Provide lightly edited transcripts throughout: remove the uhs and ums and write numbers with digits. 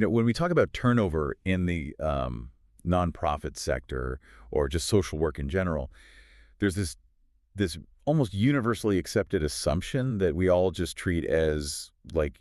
When we talk about turnover in the nonprofit sector or just social work in general, there's this almost universally accepted assumption that we all just treat as like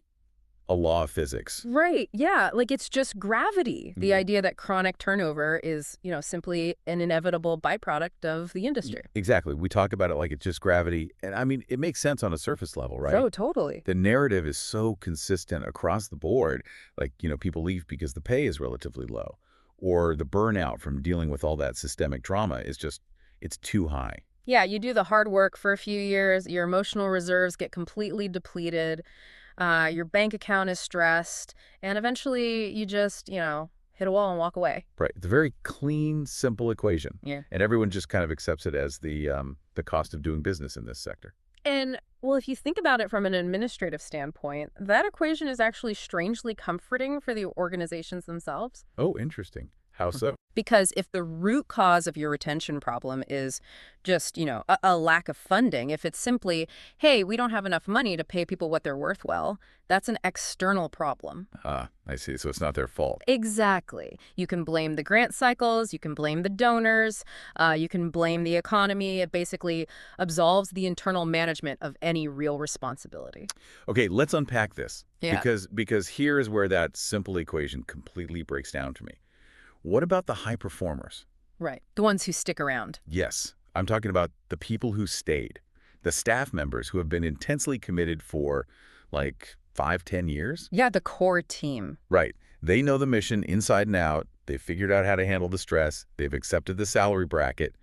a law of physics. Right. Yeah. Like it's just gravity. The Mm. idea that chronic turnover is, simply an inevitable byproduct of the industry. Exactly. We talk about it like it's just gravity. And I mean, it makes sense on a surface level, right? Oh, totally. The narrative is so consistent across the board. Like, people leave because the pay is relatively low, or the burnout from dealing with all that systemic trauma is just, it's too high. Yeah, you do the hard work for a few years, your emotional reserves get completely depleted, your bank account is stressed, and eventually you just, hit a wall and walk away. Right. It's a very clean, simple equation. Yeah. And everyone just kind of accepts it as the cost of doing business in this sector. And, well, if you think about it from an administrative standpoint, that equation is actually strangely comforting for the organizations themselves. Oh, interesting. How so? Because if the root cause of your retention problem is just, a lack of funding, if it's simply, hey, we don't have enough money to pay people what they're worth, well, that's an external problem. Ah, I see. So it's not their fault. Exactly. You can blame the grant cycles, you can blame the donors, you can blame the economy. It basically absolves the internal management of any real responsibility. Okay, let's unpack this. Yeah. Because here is where that simple equation completely breaks down for me. What about the high performers? Right. The ones who stick around. Yes, I'm talking about the people who stayed, the staff members who have been intensely committed for like 5, 10 years. Yeah, the core team. Right. They know the mission inside and out. They've figured out how to handle the stress. They've accepted the salary bracket.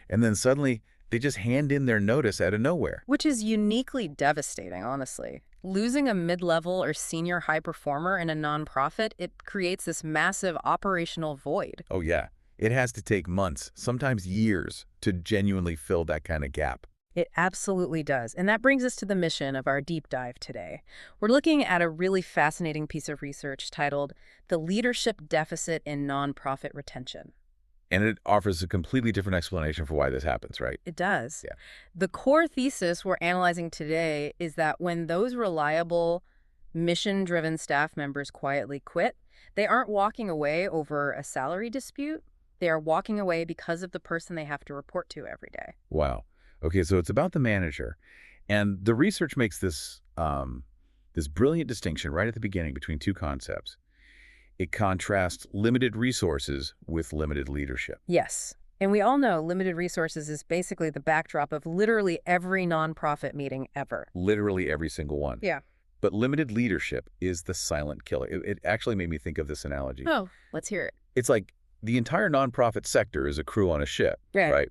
And then suddenly they just hand in their notice out of nowhere. Which is uniquely devastating, honestly. Losing a mid-level or senior high performer in a nonprofit, it creates this massive operational void. Oh, yeah. It has to take months, sometimes years, to genuinely fill that kind of gap. It absolutely does. And that brings us to the mission of our deep dive today. We're looking at a really fascinating piece of research titled The Leadership Deficit in Nonprofit Retention. And it offers a completely different explanation for why this happens, right? It does. Yeah. The core thesis we're analyzing today is that when those reliable, mission-driven staff members quietly quit, they aren't walking away over a salary dispute. They are walking away because of the person they have to report to every day. Wow. Okay, so it's about the manager. And the research makes this brilliant distinction right at the beginning between two concepts. It contrasts limited resources with limited leadership. Yes. And we all know limited resources is basically the backdrop of literally every nonprofit meeting ever. Literally every single one. Yeah. But limited leadership is the silent killer. It actually made me think of this analogy. Oh, let's hear it. It's like the entire nonprofit sector is a crew on a ship, right?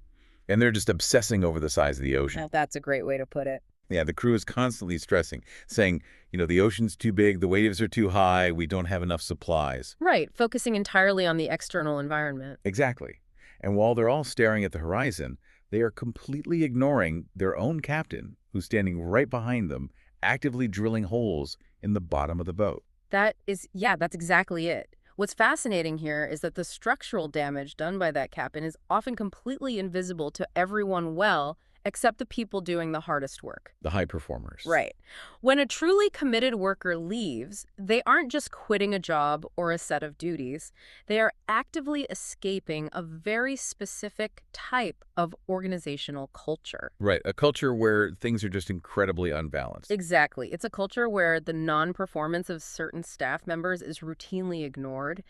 And they're just obsessing over the size of the ocean. Now, that's a great way to put it. Yeah, the crew is constantly stressing, saying, the ocean's too big, the waves are too high, we don't have enough supplies. Right, focusing entirely on the external environment. Exactly. And while they're all staring at the horizon, they are completely ignoring their own captain, who's standing right behind them, actively drilling holes in the bottom of the boat. That's exactly it. What's fascinating here is that the structural damage done by that captain is often completely invisible to everyone except the people doing the hardest work. The high performers. Right. When a truly committed worker leaves, they aren't just quitting a job or a set of duties. They are actively escaping a very specific type of organizational culture. Right. A culture where things are just incredibly unbalanced. Exactly. It's a culture where the non-performance of certain staff members is routinely ignored,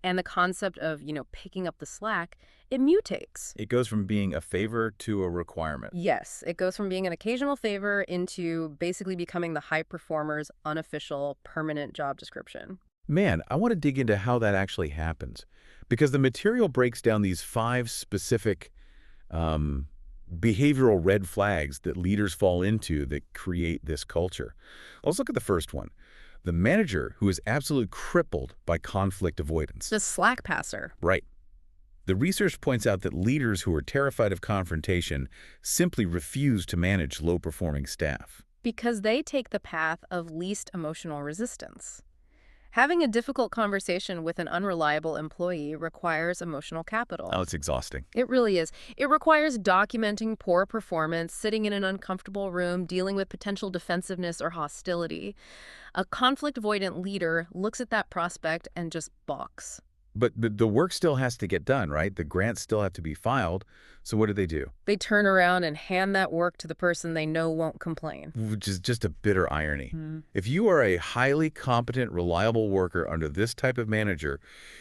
and the concept of, picking up the slack, it mutates. It goes from being a favor to a requirement. Yes, it goes from being an occasional favor into basically becoming the high performer's unofficial, permanent job description. Man, I want to dig into how that actually happens, because the material breaks down these 5 specific behavioral red flags that leaders fall into that create this culture. Let's look at the first one. The manager who is absolutely crippled by conflict avoidance. The slack passer. Right. The research points out that leaders who are terrified of confrontation simply refuse to manage low-performing staff. Because they take the path of least emotional resistance. Having a difficult conversation with an unreliable employee requires emotional capital. Oh, it's exhausting. It really is. It requires documenting poor performance, sitting in an uncomfortable room, dealing with potential defensiveness or hostility. A conflict-avoidant leader looks at that prospect and just balks. But the work still has to get done, right? The grants still have to be filed. So what do? They turn around and hand that work to the person they know won't complain. Which is just a bitter irony. Hmm. If you are a highly competent, reliable worker under this type of manager,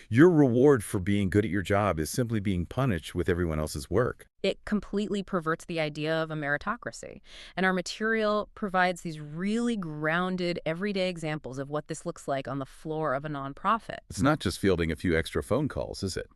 your reward for being good at your job is simply being punished with everyone else's work. It completely perverts the idea of a meritocracy. And our material provides these really grounded, everyday examples of what this looks like on the floor of a nonprofit. It's not just fielding a few extra phone calls, is it?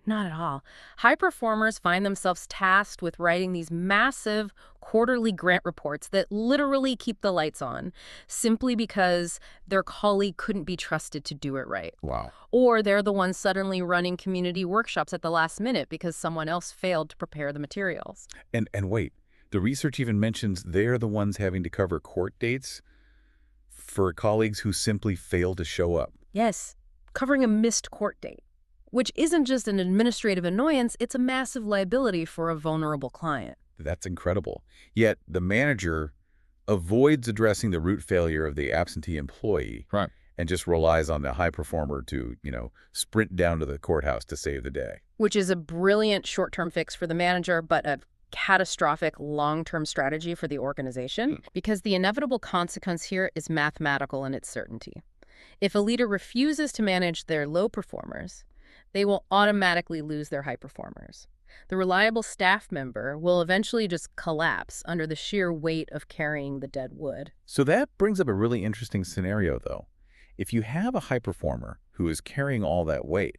Not at all. High performers find themselves tasked with writing these massive quarterly grant reports that literally keep the lights on, simply because their colleague couldn't be trusted to do it right. Wow. Or they're the ones suddenly running community workshops at the last minute because someone else failed to prepare the materials. And wait, the research even mentions they're the ones having to cover court dates for colleagues who simply fail to show up. Yes, covering a missed court date, which isn't just an administrative annoyance, it's a massive liability for a vulnerable client. That's incredible. Yet the manager avoids addressing the root failure of the absentee employee. Right. And just relies on the high performer to, sprint down to the courthouse to save the day. Which is a brilliant short-term fix for the manager, but a catastrophic long-term strategy for the organization, because the inevitable consequence here is mathematical in its certainty. If a leader refuses to manage their low performers, they will automatically lose their high performers. The reliable staff member will eventually just collapse under the sheer weight of carrying the dead wood. So that brings up a really interesting scenario, though. If you have a high performer who is carrying all that weight,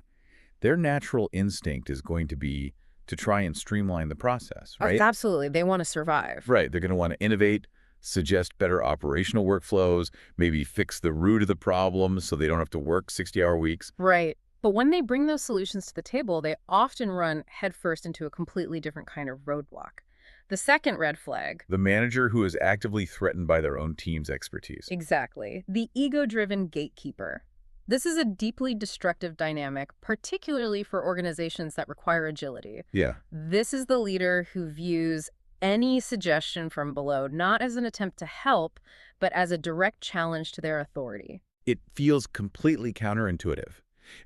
their natural instinct is going to be to try and streamline the process, right? Absolutely. They want to survive. Right. They're going to want to innovate, suggest better operational workflows, maybe fix the root of the problem so they don't have to work 60-hour weeks. Right. But when they bring those solutions to the table, they often run headfirst into a completely different kind of roadblock. The second red flag. The manager who is actively threatened by their own team's expertise. Exactly. The ego-driven gatekeeper. This is a deeply destructive dynamic, particularly for organizations that require agility. Yeah. This is the leader who views any suggestion from below not as an attempt to help, but as a direct challenge to their authority. It feels completely counterintuitive.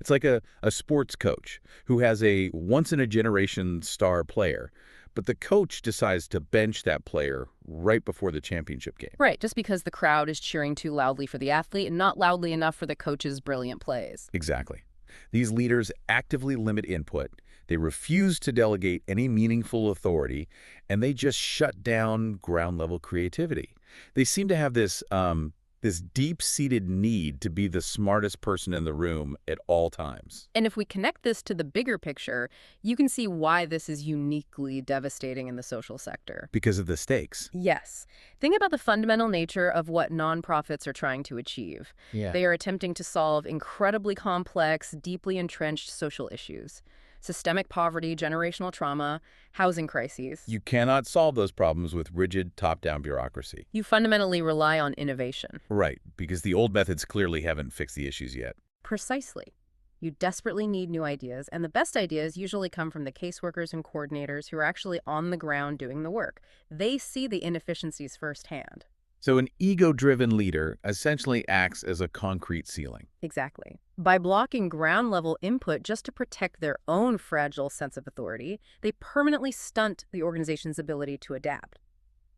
It's like a sports coach who has a once-in-a-generation star player, but the coach decides to bench that player right before the championship game. Right, just because the crowd is cheering too loudly for the athlete and not loudly enough for the coach's brilliant plays. Exactly. These leaders actively limit input, they refuse to delegate any meaningful authority, and they just shut down ground-level creativity. They seem to have this deep-seated need to be the smartest person in the room at all times. And if we connect this to the bigger picture, you can see why this is uniquely devastating in the social sector. Because of the stakes. Yes. Think about the fundamental nature of what nonprofits are trying to achieve. Yeah. They are attempting to solve incredibly complex, deeply entrenched social issues. Systemic poverty, generational trauma, housing crises. You cannot solve those problems with rigid top-down bureaucracy. You fundamentally rely on innovation. Right, because the old methods clearly haven't fixed the issues yet. Precisely. You desperately need new ideas, and the best ideas usually come from the caseworkers and coordinators who are actually on the ground doing the work. They see the inefficiencies firsthand. So an ego-driven leader essentially acts as a concrete ceiling. Exactly. By blocking ground-level input just to protect their own fragile sense of authority, they permanently stunt the organization's ability to adapt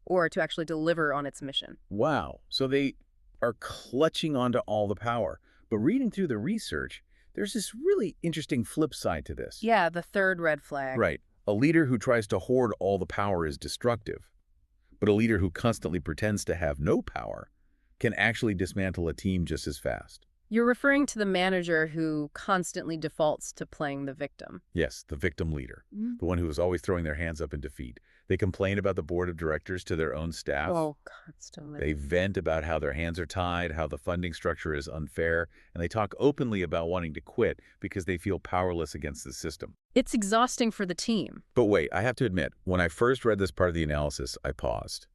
or to actually deliver on its mission. Wow. So they are clutching onto all the power. But reading through the research, there's this really interesting flip side to this. Yeah, the third red flag. Right. A leader who tries to hoard all the power is destructive. But a leader who constantly pretends to have no power can actually dismantle a team just as fast. You're referring to the manager who constantly defaults to playing the victim. Yes, the victim leader, the one who is always throwing their hands up in defeat. They complain about the board of directors to their own staff. Oh, constantly. They vent about how their hands are tied, how the funding structure is unfair, and they talk openly about wanting to quit because they feel powerless against the system. It's exhausting for the team. But wait, I have to admit, when I first read this part of the analysis, I paused.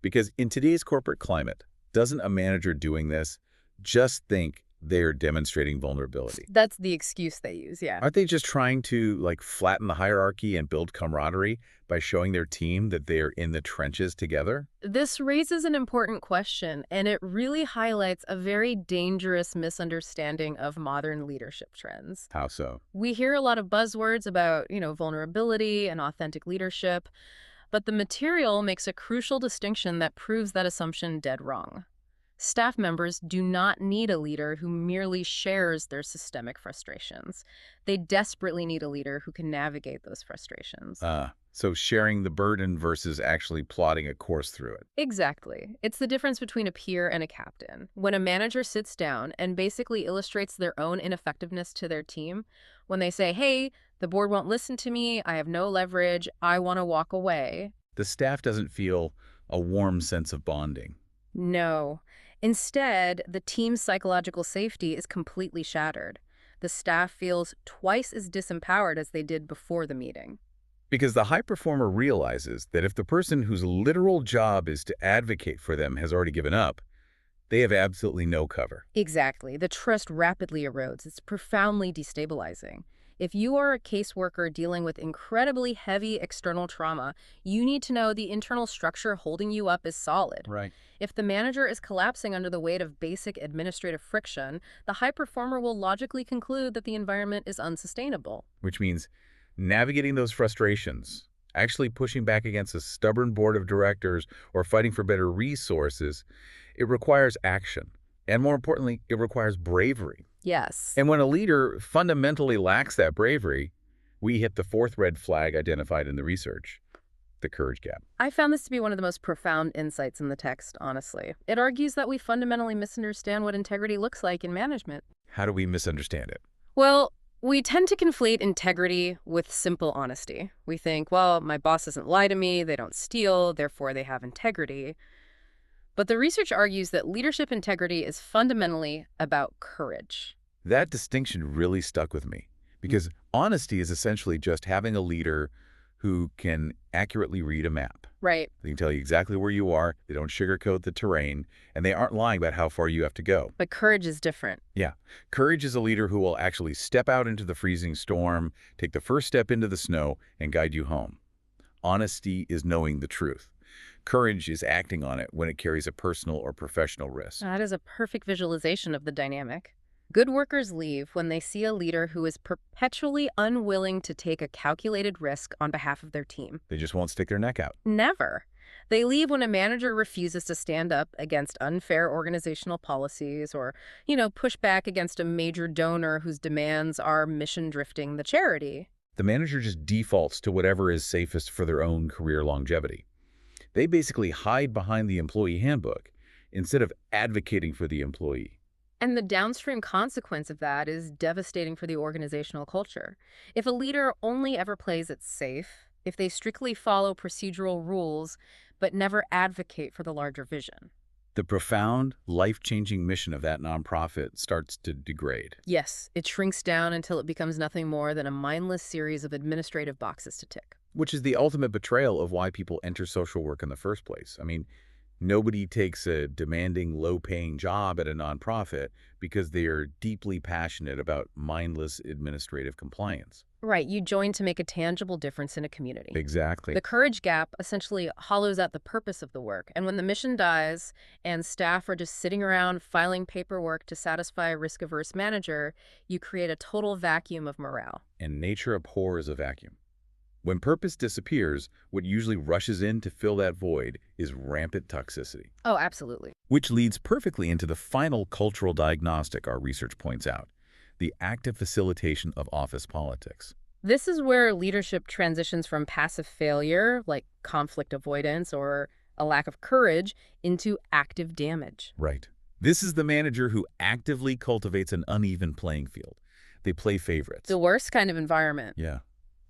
Because in today's corporate climate, doesn't a manager doing this just think they're demonstrating vulnerability. That's the excuse they use, yeah. Aren't they just trying to, like, flatten the hierarchy and build camaraderie by showing their team that they are in the trenches together? This raises an important question, and it really highlights a very dangerous misunderstanding of modern leadership trends. How so? We hear a lot of buzzwords about, vulnerability and authentic leadership, but the material makes a crucial distinction that proves that assumption dead wrong. Staff members do not need a leader who merely shares their systemic frustrations. They desperately need a leader who can navigate those frustrations. So sharing the burden versus actually plotting a course through it. Exactly. It's the difference between a peer and a captain. When a manager sits down and basically illustrates their own ineffectiveness to their team, when they say, hey, the board won't listen to me, I have no leverage, I want to walk away. The staff doesn't feel a warm sense of bonding. No. Instead, the team's psychological safety is completely shattered. The staff feels twice as disempowered as they did before the meeting. Because the high performer realizes that if the person whose literal job is to advocate for them has already given up, they have absolutely no cover. Exactly. The trust rapidly erodes. It's profoundly destabilizing. If you are a caseworker dealing with incredibly heavy external trauma, you need to know the internal structure holding you up is solid. Right. If the manager is collapsing under the weight of basic administrative friction, the high performer will logically conclude that the environment is unsustainable. Which means navigating those frustrations, actually pushing back against a stubborn board of directors or fighting for better resources, it requires action. And more importantly, it requires bravery. Yes. And when a leader fundamentally lacks that bravery, we hit the fourth red flag identified in the research, the courage gap. I found this to be one of the most profound insights in the text, honestly. It argues that we fundamentally misunderstand what integrity looks like in management. How do we misunderstand it? Well, we tend to conflate integrity with simple honesty. We think, well, my boss doesn't lie to me, they don't steal, therefore they have integrity. But the research argues that leadership integrity is fundamentally about courage. That distinction really stuck with me because honesty is essentially just having a leader who can accurately read a map. Right. They can tell you exactly where you are, they don't sugarcoat the terrain, and they aren't lying about how far you have to go. But courage is different. Yeah. Courage is a leader who will actually step out into the freezing storm, take the first step into the snow, and guide you home. Honesty is knowing the truth. Courage is acting on it when it carries a personal or professional risk. That is a perfect visualization of the dynamic. Good workers leave when they see a leader who is perpetually unwilling to take a calculated risk on behalf of their team. They just won't stick their neck out. Never. They leave when a manager refuses to stand up against unfair organizational policies or, push back against a major donor whose demands are mission drifting the charity. The manager just defaults to whatever is safest for their own career longevity. They basically hide behind the employee handbook instead of advocating for the employee. And the downstream consequence of that is devastating for the organizational culture. If a leader only ever plays it safe, if they strictly follow procedural rules but never advocate for the larger vision. The profound, life-changing mission of that nonprofit starts to degrade. Yes, it shrinks down until it becomes nothing more than a mindless series of administrative boxes to tick. Which is the ultimate betrayal of why people enter social work in the first place. I mean, nobody takes a demanding, low-paying job at a nonprofit because they are deeply passionate about mindless administrative compliance. Right, you join to make a tangible difference in a community. Exactly. The courage gap essentially hollows out the purpose of the work, and when the mission dies and staff are just sitting around filing paperwork to satisfy a risk-averse manager, you create a total vacuum of morale. And nature abhors a vacuum. When purpose disappears, what usually rushes in to fill that void is rampant toxicity. Oh, absolutely. Which leads perfectly into the final cultural diagnostic our research points out, the active facilitation of office politics. This is where leadership transitions from passive failure, like conflict avoidance or a lack of courage, into active damage. Right. This is the manager who actively cultivates an uneven playing field. They play favorites. The worst kind of environment. Yeah.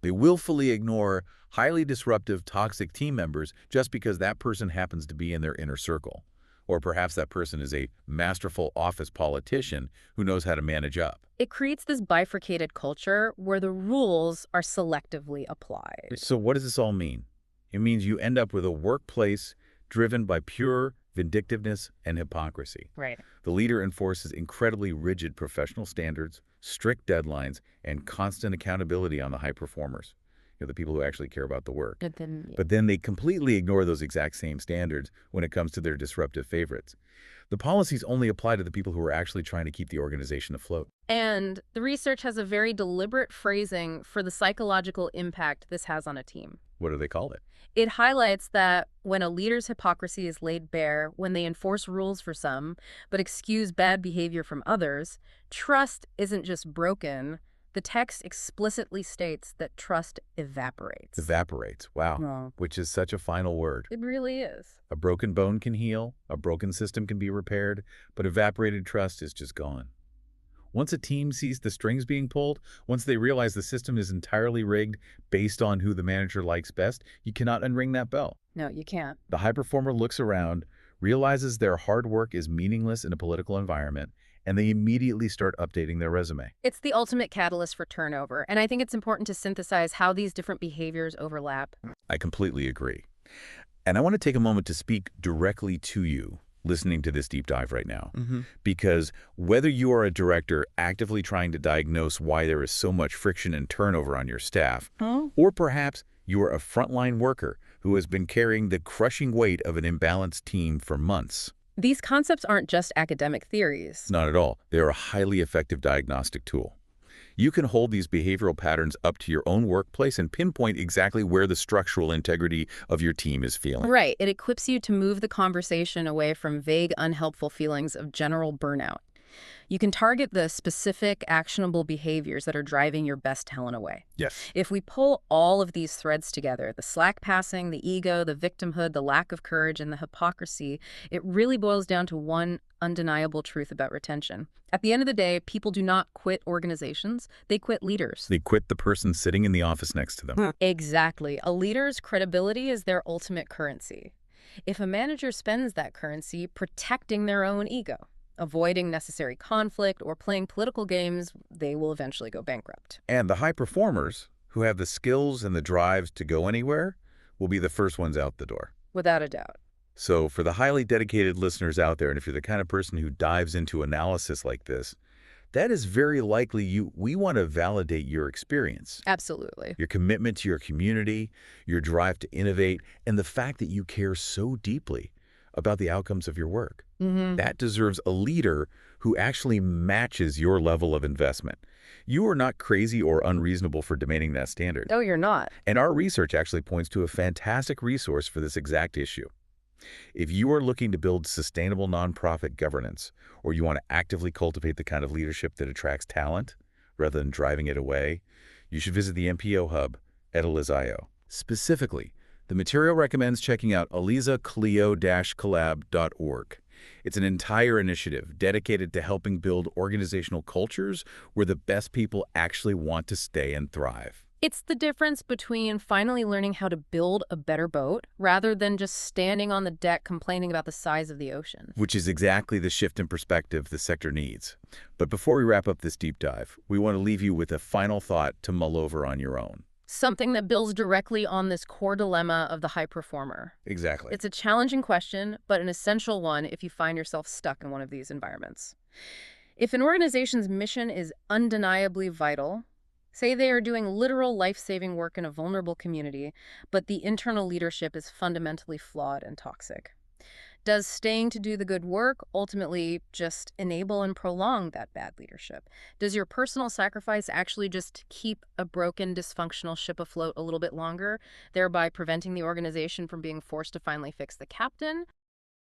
They willfully ignore highly disruptive, toxic team members just because that person happens to be in their inner circle. Or perhaps that person is a masterful office politician who knows how to manage up. It creates this bifurcated culture where the rules are selectively applied. So what does this all mean? It means you end up with a workplace driven by pure vindictiveness, and hypocrisy. Right. The leader enforces incredibly rigid professional standards, strict deadlines, and constant accountability on the high performers, the people who actually care about the work. But then, But then they completely ignore those exact same standards when it comes to their disruptive favorites. The policies only apply to the people who are actually trying to keep the organization afloat. and the research has a very deliberate phrasing for the psychological impact this has on a team. What do they call it? It highlights that when a leader's hypocrisy is laid bare, when they enforce rules for some, but excuse bad behavior from others, trust isn't just broken. The text explicitly states that trust evaporates. Evaporates. Wow. No. Which is such a final word. It really is. A broken bone can heal, a broken system can be repaired, but evaporated trust is just gone. Once a team sees the strings being pulled, once they realize the system is entirely rigged based on who the manager likes best, you cannot unring that bell. No, you can't. The high performer looks around, realizes their hard work is meaningless in a political environment, and they immediately start updating their resume. It's the ultimate catalyst for turnover, and I think it's important to synthesize how these different behaviors overlap. I completely agree. And I want to take a moment to speak directly to you listening to this deep dive right now. Because whether you are a director actively trying to diagnose why there is so much friction and turnover on your staff, or perhaps you are a frontline worker who has been carrying the crushing weight of an imbalanced team for months. These concepts aren't just academic theories. Not at all. They are a highly effective diagnostic tool. You can hold these behavioral patterns up to your own workplace and pinpoint exactly where the structural integrity of your team is failing. Right. It equips you to move the conversation away from vague, unhelpful feelings of general burnout. You can target the specific, actionable behaviors that are driving your best talent away. Yes. If we pull all of these threads together, the slack passing, the ego, the victimhood, the lack of courage, and the hypocrisy, it really boils down to one undeniable truth about retention. At the end of the day, people do not quit organizations, they quit leaders. They quit the person sitting in the office next to them. Exactly. A leader's credibility is their ultimate currency. If a manager spends that currency protecting their own ego, avoiding necessary conflict, or playing political games, they will eventually go bankrupt. And the high performers, who have the skills and the drives to go anywhere, will be the first ones out the door. Without a doubt. So for the highly dedicated listeners out there, and if you're the kind of person who dives into analysis like this, that is very likely we want to validate your experience. Absolutely. Your commitment to your community, your drive to innovate, and the fact that you care so deeply about the outcomes of your work. That deserves a leader who actually matches your level of investment. You are not crazy or unreasonable for demanding that standard. No, you're not. And our research actually points to a fantastic resource for this exact issue. If you are looking to build sustainable nonprofit governance, or you want to actively cultivate the kind of leadership that attracts talent rather than driving it away, you should visit the MPO Hub at Elizayo. Specifically, the material recommends checking out elizaclio-collab.org. It's an entire initiative dedicated to helping build organizational cultures where the best people actually want to stay and thrive. It's the difference between finally learning how to build a better boat rather than just standing on the deck complaining about the size of the ocean. Which is exactly the shift in perspective the sector needs. But before we wrap up this deep dive, we want to leave you with a final thought to mull over on your own. Something that builds directly on this core dilemma of the high performer. Exactly. It's a challenging question, but an essential one if you find yourself stuck in one of these environments. If an organization's mission is undeniably vital, say they are doing literal life-saving work in a vulnerable community, but the internal leadership is fundamentally flawed and toxic. Does staying to do the good work ultimately just enable and prolong that bad leadership? Does your personal sacrifice actually just keep a broken, dysfunctional ship afloat a little bit longer, thereby preventing the organization from being forced to finally fix the captain?